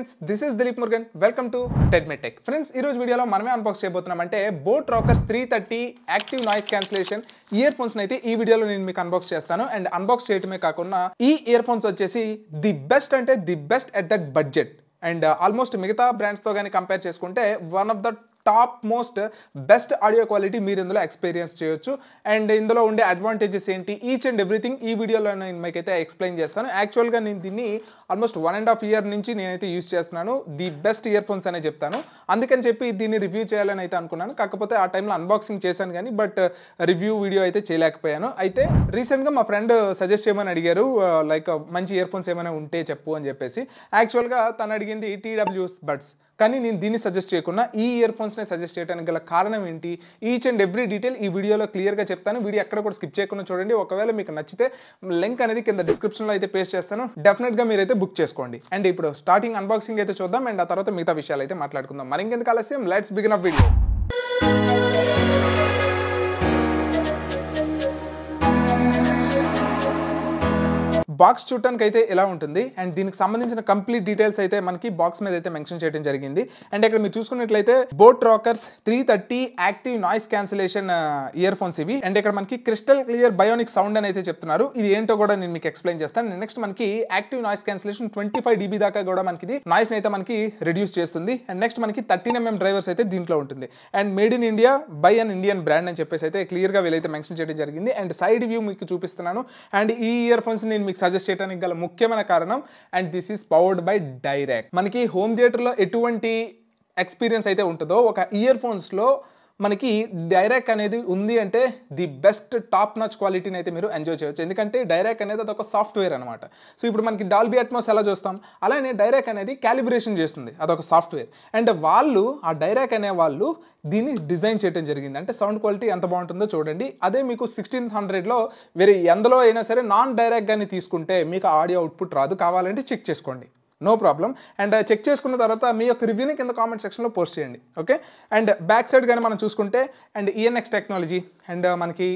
friends, this is Dilip Murugan. Welcome to TEDMedTech. Friends, ఈ రోజు వీడియోలో మనమే అన్బాక్స్ చేయబోతున్నాం అంటే boat rockers 330 active noise cancellation ear phones అయితే ఈ వీడియోలో నేను మీకు అన్బాక్స్ చేస్తాను. అండ్ అన్బాక్స్ చేయటమే కాకుండా ఈ ఇయర్ ఫోన్స్ వచ్చేసి ది బెస్ట్ అంటే the best at that budget. And almost మిగతా బ్రాండ్స్తో కానీ కంపేర్ చేసుకుంటే one of the top most best audio quality మీరు ఇందులో ఎక్స్పీరియన్స్ చేయొచ్చు. అండ్ ఇందులో ఉండే అడ్వాంటేజెస్ ఏంటి ఈచ్ అండ్ ఎవ్రీథింగ్ ఈ వీడియోలో నేను మీకైతే ఎక్స్ప్లెయిన్ చేస్తాను. యాక్చువల్గా నేను దీన్ని ఆల్మోస్ట్ 1.5 year నుంచి నేనైతే యూజ్ చేస్తున్నాను. ది బెస్ట్ ఇయర్ ఫోన్స్ అనే చెప్తాను. అందుకని చెప్పి దీన్ని రివ్యూ చేయాలని అయితే అనుకున్నాను. కాకపోతే ఆ టైంలో అన్బాక్సింగ్ చేశాను కానీ బట్ రివ్యూ వీడియో అయితే చేయలేకపోయాను. అయితే రీసెంట్గా మా ఫ్రెండ్ సజెస్ట్ చేయమని అడిగారు, లైక్ మంచి ఇయర్ ఫోన్స్ ఏమైనా ఉంటే చెప్పు అని చెప్పేసి. యాక్చువల్గా తను అడిగింది TWS బడ్స్, కానీ నేను దీన్ని సజెస్ట్ చేయకుండా ఈ ఇయర్ ఫోన్స్ని సజెస్ట్ చేయడానికి గల కారణం ఏంటి ఈచ్ అండ్ ఎవ్రీ డీటెయిల్ ఈ వీడియోలో క్లియర్గా చెప్తాను. వీడియో ఎక్కడ కూడా స్కిప్ చేయకుండా చూడండి. ఒకవేళ మీకు నచ్చితే లింక్ అనేది కింద డిస్క్రిప్షన్లో అయితే పేస్ట్ చేస్తాను. డెఫినెట్గా మీరైతే బుక్ చేసుకోండి. అండ్ ఇప్పుడు స్టార్టింగ్ అన్బాక్సింగ్ అయితే చూద్దాం. అండ్ ఆ తర్వాత మిగతా విషయాలు అయితే మాట్లాడుకుందాం. మరి ఇంకెందుకు ఆలస్యం, let's begin up video. Box చూడటానికి అయితే ఇలా ఉంటుంది. అండ్ దీనికి సంబంధించిన కంప్లీట్ డీటెయిల్స్ అయితే మనకి బాక్స్ మీద అయితే మెన్షన్ చేయడం జరిగింది. అండ్ ఇక్కడ మీరు చూసుకున్నట్లయితే boat rockers 330 active noise cancellation ear phones ఇవి. అండ్ ఇక్కడ మనకి క్రిస్టల్ క్లియర్ బయోనిక్ సౌండ్ అని అయితే చెప్తున్నారు. ఇది ఏంటో కూడా నేను మీకు ఎక్స్ప్లెయిన్ చేస్తాను. నెక్స్ట్ మనకి యాక్టివ్ నాయిస్ క్యాన్సిలేషన్ 25 dB దాకా కూడా మనకి నాయిస్ అయితే మనకి రెడ్యూస్ చేస్తుంది. అండ్ నెక్స్ట్ మనకి 13mm డ్రైవర్స్ అయితే దీంట్లో ఉంటుంది. And made in India by an Indian brand అని చెప్పేసి అయితే క్లియర్గా వీళ్ళైతే మెన్షన్ చేయడం జరిగింది. అండ్ సైడ్ వ్యూ మీకు చూపిస్తున్నాను. అండ్ ఈ ఇయర్ ఫోన్స్ నేను మీకు సజెస్ట్ చేయడానికి గల ముఖ్యమైన కారణం, and this is powered by direct. మనకి హోమ్ థియేటర్లో ఎటువంటి ఎక్స్పీరియన్స్ అయితే ఉంటుందో ఒక ఇయర్ ఫోన్స్లో మనకి డైరెక్ట్ అనేది ఉంది అంటే ది బెస్ట్ టాప్ నాచ్ క్వాలిటీని అయితే మీరు ఎంజాయ్ చేయొచ్చు. ఎందుకంటే డైరెక్ట్ అనేది అదొక సాఫ్ట్వేర్ అనమాట. సో ఇప్పుడు మనకి డాల్బీ అట్మాస్ ఎలా చూస్తాం, అలానే డైరెక్ట్ అనేది క్యాలిబ్రేషన్ చేస్తుంది, అదొక సాఫ్ట్వేర్. అండ్ వాళ్ళు ఆ డైరెక్ట్ అనే వాళ్ళు దీన్ని డిజైన్ చేయడం జరిగింది. అంటే సౌండ్ క్వాలిటీ ఎంత బాగుంటుందో చూడండి. అదే మీకు 1600లో వేరే ఎందులో అయినా సరే నాన్ డైరెక్ట్ గానీ తీసుకుంటే మీకు ఆడియో అవుట్పుట్ రాదు. కావాలంటే చెక్ చేసుకోండి, నో ప్రాబ్లం. అండ్ చెక్ చేసుకున్న తర్వాత మీ యొక్క రివ్యూని కింద కామెంట్ సెక్షన్లో పోస్ట్ చేయండి, ఓకే. అండ్ బ్యాక్ సైడ్ కానీ మనం చూసుకుంటే అండ్ ENX టెక్నాలజీ అండ్ మనకి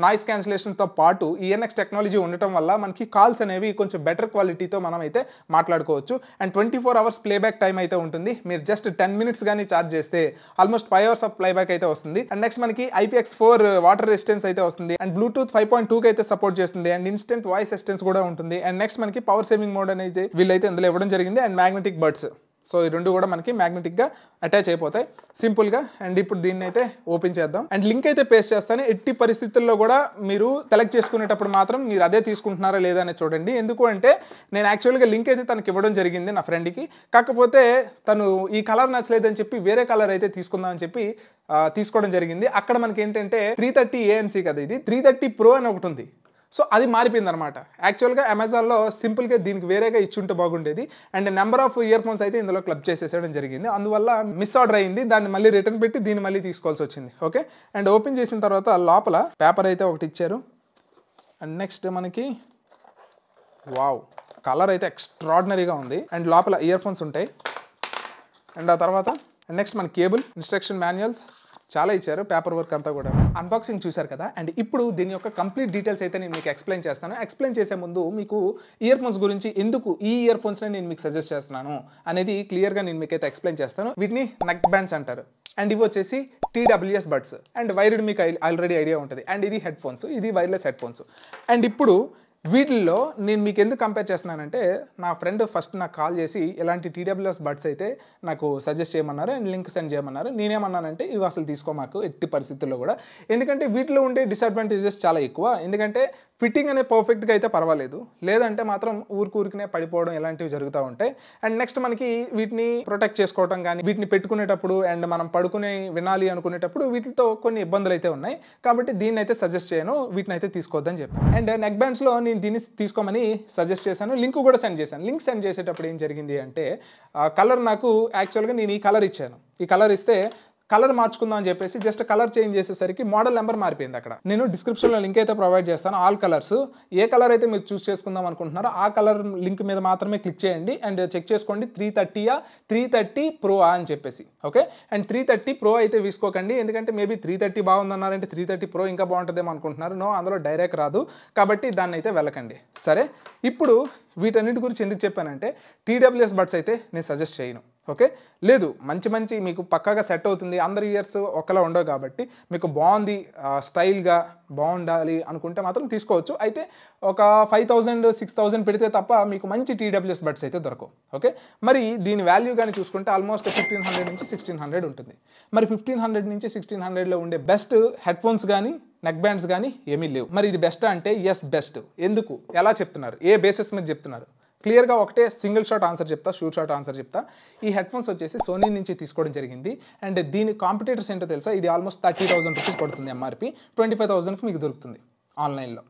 నాయిస్ క్యాన్సిలేషన్తో పాటు ENX టెక్నాలజీ ఉండటం వల్ల మనకి కాల్స్ అనేవి కొంచెం బెటర్ క్వాలిటీతో మనం అయితే మాట్లాడుకోవచ్చు. అండ్ 24 hours ప్లేబ్యాక్ టైం అయితే ఉంటుంది. మీరు జస్ట్ 10 minutes కానీ ఛార్జ్ చేస్తే ఆల్మోస్ట్ 5 hours ఆఫ్ ప్లేబ్యాక్ అయితే వస్తుంది. అండ్ నెక్స్ట్ మనకి IPX4 వాటర్ రెసిస్టెన్స్ అయితే వస్తుంది. అండ్ బ్లూటూత్ 5.2కి అయితే సపోర్ట్ చేస్తుంది. అండ్ ఇన్స్టెంట్ వాయిస్ అసిస్టెన్స్ కూడా ఉంటుంది. అండ్ నెక్స్ట్ మనకి పవర్ సేవింగ్ మోడ్ అనేది వీళ్ళైతే ఇందులో ఇవ్వడం జరిగింది. అండ్ మ్యాగ్నెటిక్ బడ్స్, సో ఈ రెండు కూడా మనకి మ్యాగ్నెటిక్గా అటాచ్ అయిపోతాయి సింపుల్గా. అండ్ ఇప్పుడు దీన్ని అయితే ఓపెన్ చేద్దాం. అండ్ లింక్ అయితే పేస్ట్ చేస్తాను. ఎట్టి పరిస్థితుల్లో కూడా మీరు సెలెక్ట్ చేసుకునేటప్పుడు మాత్రం మీరు అదే తీసుకుంటున్నారా లేదా అని చూడండి. ఎందుకు అంటే నేను యాక్చువల్గా లింక్ అయితే తనకి ఇవ్వడం జరిగింది నా ఫ్రెండ్కి. కాకపోతే తను ఈ కలర్ నచ్చలేదని చెప్పి వేరే కలర్ అయితే తీసుకుందామని చెప్పి తీసుకోవడం జరిగింది. అక్కడ మనకి ఏంటంటే 330 ANC కదా, ఇది 330 Pro అని ఒకటి ఉంది. సో అది మారిపోయింది అనమాట. యాక్చువల్గా అమెజాన్లో సింపుల్గా దీనికి వేరేగా ఇచ్చుంటే బాగుండేది. And number of ear phones అయితే ఇందులో క్లబ్ చేసేసేయడం జరిగింది. అందువల్ల మిస్ ఆర్డర్ అయింది. దాన్ని మళ్ళీ రిటర్న్ పెట్టి దీన్ని మళ్ళీ తీసుకోవాల్సి వచ్చింది, ఓకే. అండ్ ఓపెన్ చేసిన తర్వాత లోపల పేపర్ అయితే ఒకటి ఇచ్చారు. అండ్ నెక్స్ట్ మనకి వావ్, కలర్ అయితే ఎక్స్ట్రాడినరీగా ఉంది. అండ్ లోపల ఇయర్ ఫోన్స్ ఉంటాయి. అండ్ ఆ తర్వాత నెక్స్ట్ మన కేబుల్, ఇన్స్ట్రక్షన్ మాన్యువల్స్ చాలా ఇచ్చారు, పేపర్ వర్క్ అంతా కూడా. అన్బాక్సింగ్ చూశారు కదా. అండ్ ఇప్పుడు దీని యొక్క కంప్లీట్ డీటెయిల్స్ అయితే నేను మీకు ఎక్స్ప్లెయిన్ చేస్తాను. ఎక్స్ప్లెయిన్ చేసే ముందు మీకు ఇయర్ ఫోన్స్ గురించి ఎందుకు ఈ ఇయర్ ఫోన్స్ని నేను మీకు సజెస్ట్ చేస్తున్నాను అనేది క్లియర్గా నేను మీకైతే ఎక్స్ప్లెయిన్ చేస్తాను. వీటిని నెక్ బ్యాండ్స్ అంటారు. అండ్ ఇవి వచ్చేసి TWS బడ్స్. అండ్ వైర్డ్ మీకు ఆల్రెడీ ఐడియా ఉంటుంది. అండ్ ఇది హెడ్ ఫోన్స్, ఇది వైర్లెస్ హెడ్ ఫోన్స్. అండ్ ఇప్పుడు వీటిల్లో నేను మీకు ఎందుకు కంపేర్ చేస్తున్నానంటే నా ఫ్రెండ్ ఫస్ట్ నాకు కాల్ చేసి ఇలాంటి TWS బడ్స్ అయితే నాకు సజెస్ట్ చేయమన్నారు. అండ్ లింక్ సెండ్ చేయమన్నారు. నేనేమన్నానంటే ఇవి అసలు తీసుకో మాకు ఎట్టి పరిస్థితుల్లో కూడా. ఎందుకంటే వీటిలో ఉండే డిసడ్వాంటేజెస్ చాలా ఎక్కువ. ఎందుకంటే ఫిట్టింగ్ అనేది పర్ఫెక్ట్గా అయితే పర్వాలేదు, లేదంటే మాత్రం ఊరికనే పడిపోవడం ఇలాంటివి జరుగుతూ ఉంటాయి. అండ్ నెక్స్ట్ మనకి వీటిని ప్రొటెక్ట్ చేసుకోవడం కానీ వీటిని పెట్టుకునేటప్పుడు అండ్ మనం పడుకుని వినాలి అనుకునేటప్పుడు వీటితో కొన్ని ఇబ్బందులు అయితే ఉన్నాయి. కాబట్టి దీన్ని అయితే సజెస్ట్ చేయను, వీటిని అయితే తీసుకోవద్దని చెప్పాను. అండ్ నెక్ బ్యాండ్స్లో నేను దీన్ని తీసుకోమని సజెస్ట్ చేశాను. లింక్ కూడా సెండ్ చేశాను. లింక్ సెండ్ చేసేటప్పుడు ఏం జరిగింది అంటే కలర్ నాకు యాక్చువల్గా నేను ఈ కలర్ ఇచ్చాను. ఈ కలర్ ఇస్తే కలర్ మార్చుకుందాం అని చెప్పేసి జస్ట్ కలర్ చేంజ్ చేసేసరికి మోడల్ నెంబర్ మారిపోయింది. అక్కడ నేను డిస్క్రిప్షన్లో లింక్ అయితే ప్రొవైడ్ చేస్తాను. ఆల్ కలర్స్, ఏ కలర్ అయితే మీరు చూస్ చేసుకుందాం అనుకుంటున్నారో ఆ కలర్ లింక్ మీద మాత్రమే క్లిక్ చేయండి అండ్ చెక్ చేసుకోండి 330 Pro అని చెప్పేసి. ఓకే, అండ్ 330 Pro అయితే తీసుకోకండి, ఎందుకంటే మేబీ 330 బాగుందన్నారంటే 330 Pro ఇంకా బాగుంటుందేమో అనుకుంటున్నారు. నో, అందులో డైరెక్ట్ రాదు, కాబట్టి దాన్ని అయితే వెళ్ళకండి. సరే, ఇప్పుడు వీటన్నిటి గురించి ఎందుకు చెప్పానంటే TWS బడ్స్ అయితే నేను సజెస్ట్ చేయను. ఓకే, లేదు మంచి మీకు పక్కాగా సెట్ అవుతుంది, అందరి ఇయర్స్ ఒకలా ఉండవు కాబట్టి మీకు బాగుంది, స్టైల్గా బాగుండాలి అనుకుంటే మాత్రం తీసుకోవచ్చు. అయితే ఒక 5,000 6,000 పెడితే తప్ప మీకు మంచి TWS బడ్స్ అయితే దొరకవు. ఓకే, మరి దీని వాల్యూ కానీ చూసుకుంటే ఆల్మోస్ట్ 1,500 నుంచి 1,600 ఉంటుంది. మరి 1,500 నుంచి 1,600లో ఉండే బెస్ట్ హెడ్ ఫోన్స్ కానీ నెక్ బ్యాండ్స్ కానీ ఏమీ లేవు. మరి ఇది బెస్ట్ అంటే ఎస్ బెస్ట్. ఎందుకు, ఎలా చెప్తున్నారు, ఏ బేసిస్ మీద చెప్తున్నారు? క్లియర్గా ఒకటే సింగిల్ షాట్ ఆన్సర్ చెప్తా, షూర్ షాట్ ఆన్సర్ చెప్తా. ఈ హెడ్ ఫోన్స్ వచ్చేసి సోనీ నుంచి తీసుకోవడం జరిగింది అండ్ దీని కాంపిటేటర్స్ ఏంటో తెలుసా? ఇది ఆల్మోస్ట్ 30,000 రూపీస్ పడుతుంది ఎంఆర్పి, 25,000కి మీకు దొరుకుతుంది ఆన్లైన్లో.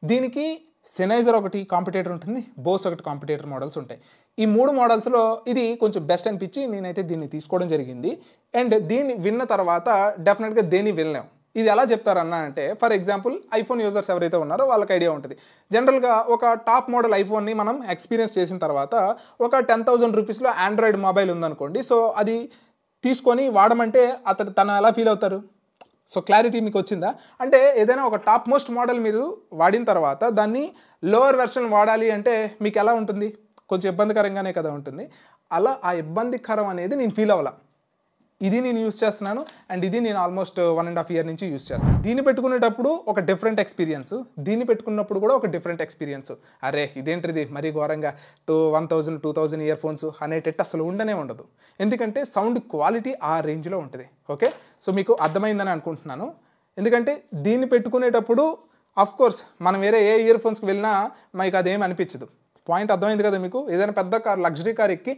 దీనికి సెనైజర్ ఒకటి కాంపిటేటర్ ఉంటుంది, బోస్ ఒకటి కాంపిటేటర్ మోడల్స్ ఉంటాయి. ఈ 3 మోడల్స్లో ఇది కొంచెం బెస్ట్ అనిపించి నేనైతే దీన్ని తీసుకోవడం జరిగింది. అండ్ దీన్ని విన్న తర్వాత డెఫినెట్గా దేన్ని వినలేము. ఇది ఎలా చెప్తారన్నా అంటే, ఫర్ ఎగ్జాంపుల్ ఐఫోన్ యూజర్స్ ఎవరైతే ఉన్నారో వాళ్ళకి ఐడియా ఉంటుంది. జనరల్గా ఒక టాప్ మోడల్ ఐఫోన్ని మనం ఎక్స్పీరియన్స్ చేసిన తర్వాత ఒక 10,000 రూపీస్లో ఆండ్రాయిడ్ మొబైల్ ఉందనుకోండి, సో అది తీసుకొని వాడమంటే తను ఎలా ఫీల్ అవుతారు? సో క్లారిటీ మీకు వచ్చిందా? అంటే ఏదైనా ఒక టాప్ మోస్ట్ మోడల్ మీరు వాడిన తర్వాత దాన్ని లోవర్ వెర్షన్ వాడాలి అంటే మీకు ఎలా ఉంటుంది? కొంచెం ఇబ్బందికరంగానే కదా ఉంటుంది. అలా ఆ ఇబ్బందికరం అనేది నేను ఫీల్ అవ్వాల. ఇది నేను యూస్ చేస్తున్నాను అండ్ ఇది నేను ఆల్మోస్ట్ 1.5 year నుంచి యూస్ చేస్తాను. దీన్ని పెట్టుకునేటప్పుడు ఒక డిఫరెంట్ ఎక్స్పీరియన్స్, దీన్ని పెట్టుకున్నప్పుడు కూడా ఒక డిఫరెంట్ ఎక్స్పీరియన్స్. అరే ఇదేంటిది మరీ ఘోరంగా 1,000 2,000 ఇయర్ ఫోన్స్ అనేటట్టు అసలు ఉండదు. ఎందుకంటే సౌండ్ క్వాలిటీ ఆ రేంజ్లో ఉంటుంది. ఓకే, సో మీకు అర్థమైందని అనుకుంటున్నాను. ఎందుకంటే దీన్ని పెట్టుకునేటప్పుడు అఫ్కోర్స్ మనం వేరే ఏ ఇయర్ ఫోన్స్కి వెళ్ళినా మీకు అదేం అనిపించదు. పాయింట్ అర్థమైంది కదా మీకు? ఏదైనా పెద్ద కార్, లగ్జరీ కార్ ఎక్కి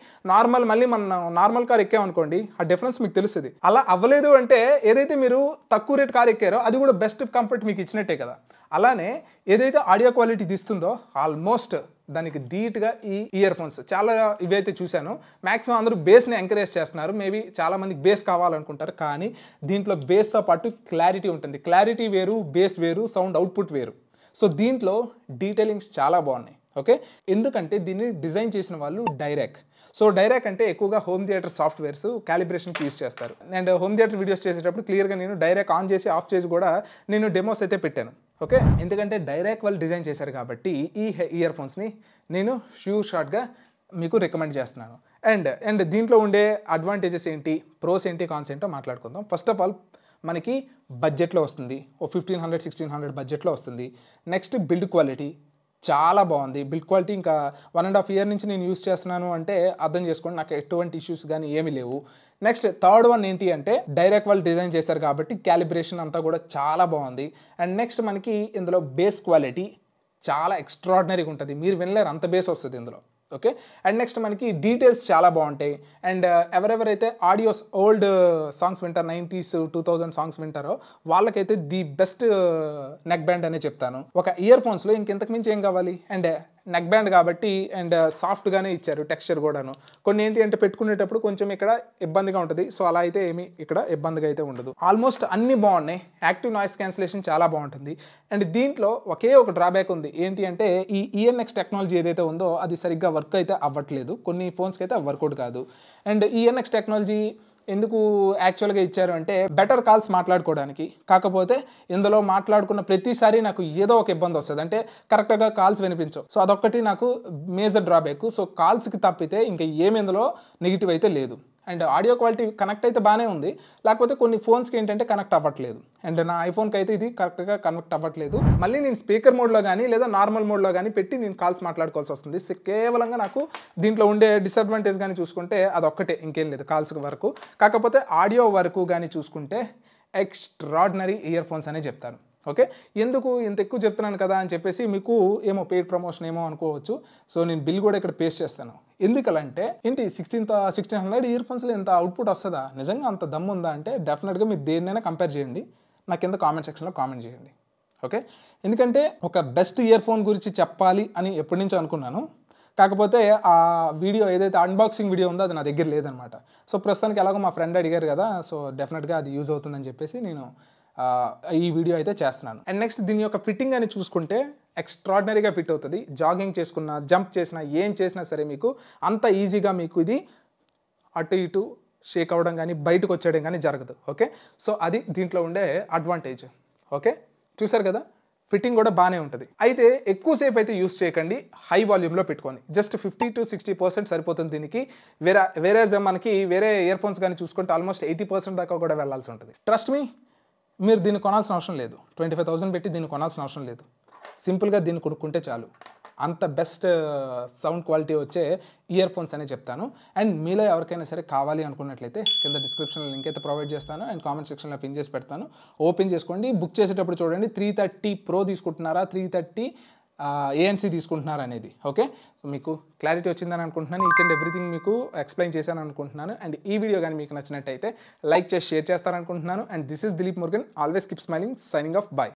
మళ్ళీ మన నార్మల్ కార్ ఎక్కామనుకోండి, ఆ డిఫరెన్స్ మీకు తెలుస్తుంది. అలా అవ్వలేదు అంటే ఏదైతే మీరు తక్కువ రేట్ కార్ ఎక్కారో అది కూడా బెస్ట్ కంఫర్ట్ మీకు ఇచ్చినట్టే కదా. అలానే ఏదైతే ఆడియో క్వాలిటీ తీస్తుందో ఆల్మోస్ట్ దానికి ధీటుగా ఈ ఇయర్ ఫోన్స్ చాలా ఇవైతే చూశాను. మ్యాక్సిమం అందరూ బేస్ని ఎంకరేజ్ చేస్తున్నారు. మేబీ చాలామందికి బేస్ కావాలనుకుంటారు, కానీ దీంట్లో బేస్తో పాటు క్లారిటీ ఉంటుంది. క్లారిటీ వేరు, బేస్ వేరు, సౌండ్ అవుట్పుట్ వేరు. సో దీంట్లో డీటెయిలింగ్స్ చాలా బాగున్నాయి. ఓకే, ఎందుకంటే దీన్ని డిజైన్ చేసిన వాళ్ళు డైరెక్ట్. సో డైరెక్ట్ అంటే ఎక్కువగా హోమ్ థియేటర్ సాఫ్ట్వేర్స్ క్యాలిబ్రేషన్కి యూస్ చేస్తారు. అండ్ హోమ్ థియేటర్ వీడియోస్ చేసేటప్పుడు క్లియర్గా నేను డైరెక్ట్ ఆన్ చేసి ఆఫ్ చేసి కూడా నేను డెమోస్ అయితే పెట్టాను. ఓకే, ఎందుకంటే డైరెక్ట్ వాళ్ళు డిజైన్ చేశారు కాబట్టి ఈ ఇయర్ ఫోన్స్ని నేను షూర్ షార్ట్గా మీకు రికమెండ్ చేస్తున్నాను. అండ్ దీంట్లో ఉండే అడ్వాంటేజెస్ ఏంటి, ప్రోస్ ఏంటి, కాన్స్ ఏంటో మాట్లాడుకుందాం. ఫస్ట్ ఆఫ్ ఆల్ మనకి బడ్జెట్లో వస్తుంది, ఓ 1,500-1,600 బడ్జెట్లో వస్తుంది. నెక్స్ట్ బిల్డ్ క్వాలిటీ చాలా బాగుంది. బిల్డ్ క్వాలిటీ ఇంకా 1.5 year నుంచి నేను యూస్ చేస్తున్నాను అంటే అర్థం చేసుకోండి, నాకు ఎటువంటి ఇష్యూస్ కానీ ఏమీ లేవు. నెక్స్ట్ థర్డ్ వన్ ఏంటి అంటే డైరెక్ట్ వాళ్ళు డిజైన్ చేశారు కాబట్టి క్యాలిబ్రేషన్ అంతా కూడా చాలా బాగుంది. అండ్ నెక్స్ట్ మనకి ఇందులో బేస్ క్వాలిటీ చాలా ఎక్స్ట్రాడినరీగా ఉంటుంది, మీరు వినలేరు అంత బేస్ వస్తుంది ఇందులో. ఓకే, అండ్ నెక్స్ట్ మనకి డీటెయిల్స్ చాలా బాగుంటాయి. అండ్ ఎవరెవరైతే ఆడియోస్ ఓల్డ్ సాంగ్స్ వింటారో, 90s 2000 సాంగ్స్ వింటారో వాళ్ళకైతే ది బెస్ట్ నెక్ బ్యాండ్ అనే చెప్తాను. ఒక ఇయర్ ఫోన్స్లో ఇంకెంతకు మించి ఏం కావాలి? అండ్ నెక్ బ్యాండ్ కాబట్టి అండ్ సాఫ్ట్గానే ఇచ్చారు, టెక్స్చర్ కూడాను. కొన్ని ఏంటి అంటే పెట్టుకునేటప్పుడు కొంచెం ఇక్కడ ఇబ్బందిగా ఉంటుంది, సో అలా అయితే ఏమి ఇక్కడ ఇబ్బందిగా అయితే ఉండదు. ఆల్మోస్ట్ అన్నీ బాగున్నాయి. యాక్టివ్ నాయిస్ క్యాన్సిలేషన్ చాలా బాగుంటుంది. అండ్ దీంట్లో ఒకే ఒక డ్రాబ్యాక్ ఉంది, ఏంటి అంటే ఈ ENX టెక్నాలజీ ఏదైతే ఉందో అది సరిగ్గా వర్క్ అయితే అవ్వట్లేదు, కొన్ని ఫోన్స్కి అయితే వర్కౌట్ కాదు. అండ్ ENX టెక్నాలజీ ఎందుకు యాక్చువల్గా ఇచ్చారు అంటే బెటర్ కాల్స్ మాట్లాడుకోవడానికి. కాకపోతే ఇందులో మాట్లాడుకున్న ప్రతిసారి నాకు ఏదో ఒక ఇబ్బంది వస్తుంది, అంటే కరెక్ట్గా కాల్స్ వినిపించవు. సో అదొక్కటి నాకు మేజర్ డ్రాబ్యాక్. సో కాల్స్కి తప్పితే ఇంకా ఏమి ఇందులో నెగిటివ్ అయితే లేదు. అండ్ ఆడియో క్వాలిటీ కనెక్ట్ అయితే బాగానే ఉంది, లేకపోతే కొన్ని ఫోన్స్కి ఏంటంటే కనెక్ట్ అవ్వట్లేదు. అండ్ నా ఐఫోన్కి అయితే ఇది కరెక్ట్గా కనెక్ట్ అవ్వట్లేదు. మళ్ళీ నేను స్పీకర్ మోడ్లో కానీ లేదా నార్మల్ మోడ్లో కానీ పెట్టి నేను కాల్స్ మాట్లాడుకోవాల్సి వస్తుంది. కేవలంగా నాకు దీంట్లో ఉండే డిసడ్వాంటేజ్ కానీ చూసుకుంటే అదొక్కటే, ఇంకేం లేదు కాల్స్కి వరకు. కాకపోతే ఆడియో వరకు కానీ చూసుకుంటే ఎక్స్ట్రాడినరీ ఇయర్ ఫోన్స్ అనే చెప్తాను. ఓకే, ఎందుకు ఇంత ఎక్కువ చెప్తున్నాను కదా అని చెప్పేసి మీకు ఏమో పెయిడ్ ప్రమోషన్ ఏమో అనుకోవచ్చు. సో నేను బిల్ కూడా ఇక్కడ పేస్ట్ చేస్తాను. ఎందుకలంటే ఏంటి 1,600 ఇయర్ ఫోన్స్లో ఎంత అవుట్పుట్ వస్తుందా? నిజంగా అంత దమ్ము ఉందా అంటే డెఫినెట్గా మీరు దేన్నైనా కంపేర్ చేయండి, నా కింద కామెంట్ సెక్షన్లో కామెంట్ చేయండి. ఓకే, ఎందుకంటే ఒక బెస్ట్ ఇయర్ ఫోన్ గురించి చెప్పాలి అని ఎప్పటి నుంచో అనుకున్నాను, కాకపోతే ఆ వీడియో ఏదైతే అన్బాక్సింగ్ వీడియో ఉందో అది నా దగ్గర లేదనమాట. సో ప్రస్తుతానికి ఎలాగో మా ఫ్రెండ్ అడిగారు కదా, సో డెఫినెట్గా అది యూజ్ అవుతుందని చెప్పేసి నేను ఈ వీడియో అయితే చేస్తున్నాను. అండ్ నెక్స్ట్ దీని యొక్క ఫిట్టింగ్ అని చూసుకుంటే ఎక్స్ట్రాడినరీగా ఫిట్ అవుతుంది. జాగింగ్ చేసుకున్నా, జంప్ చేసినా, ఏం చేసినా సరే మీకు అంత ఈజీగా మీకు ఇది అటు ఇటు షేక్ అవ్వడం కానీ బయటకు వచ్చేయడం కానీ జరగదు. ఓకే, సో అది దీంట్లో ఉండే అడ్వాంటేజ్. ఓకే, చూసారు కదా, ఫిట్టింగ్ కూడా బాగానే ఉంటుంది. అయితే ఎక్కువసేపు అయితే యూస్ చేయకండి, హై వాల్యూమ్లో పెట్టుకొని జస్ట్ 50 to 60% సరిపోతుంది దీనికి. వేరే మనకి వేరే ఇయర్ ఫోన్స్ కానీ చూసుకుంటే ఆల్మోస్ట్ 80% దాకా కూడా వెళ్ళాల్సి ఉంటుంది. ట్రస్ట్ మీ, మీరు దీన్ని కొనాల్సిన అవసరం లేదు. 25,000 పెట్టి దీన్ని కొనాల్సిన అవసరం లేదు. సింపుల్గా దీన్ని కొనుక్కుంటే చాలు. అంత బెస్ట్ సౌండ్ క్వాలిటీ వచ్చే ఇయర్ ఫోన్స్ అనే చెప్తాను. అండ్ మీలో ఎవరికైనా సరే కావాలి అనుకున్నట్లయితే కింద డిస్క్రిప్షన్లో లింక్ అయితే ప్రొవైడ్ చేస్తాను అండ్ కామెంట్ సెక్షన్లో పిన్ చేసి పెడతాను. ఓపెన్ చేసుకోండి. బుక్ చేసేటప్పుడు చూడండి 330 Pro తీసుకుంటున్నారా, 330 ANC తీసుకుంటున్నారా అనేది. ఓకే, సో మీకు క్లారిటీ వచ్చిందని అనుకుంటున్నాను. ఈచ్ అండ్ ఎవ్రీథింగ్ మీకు ఎక్స్ప్లెయిన్ చేశాను అనుకుంటున్నాను. అండ్ ఈ వీడియో కానీ మీకు నచ్చినట్టయితే లైక్ చేసి షేర్ చేస్తారనుకుంటున్నాను. And this is Dileep Murugan, always keep smiling, signing off, bye.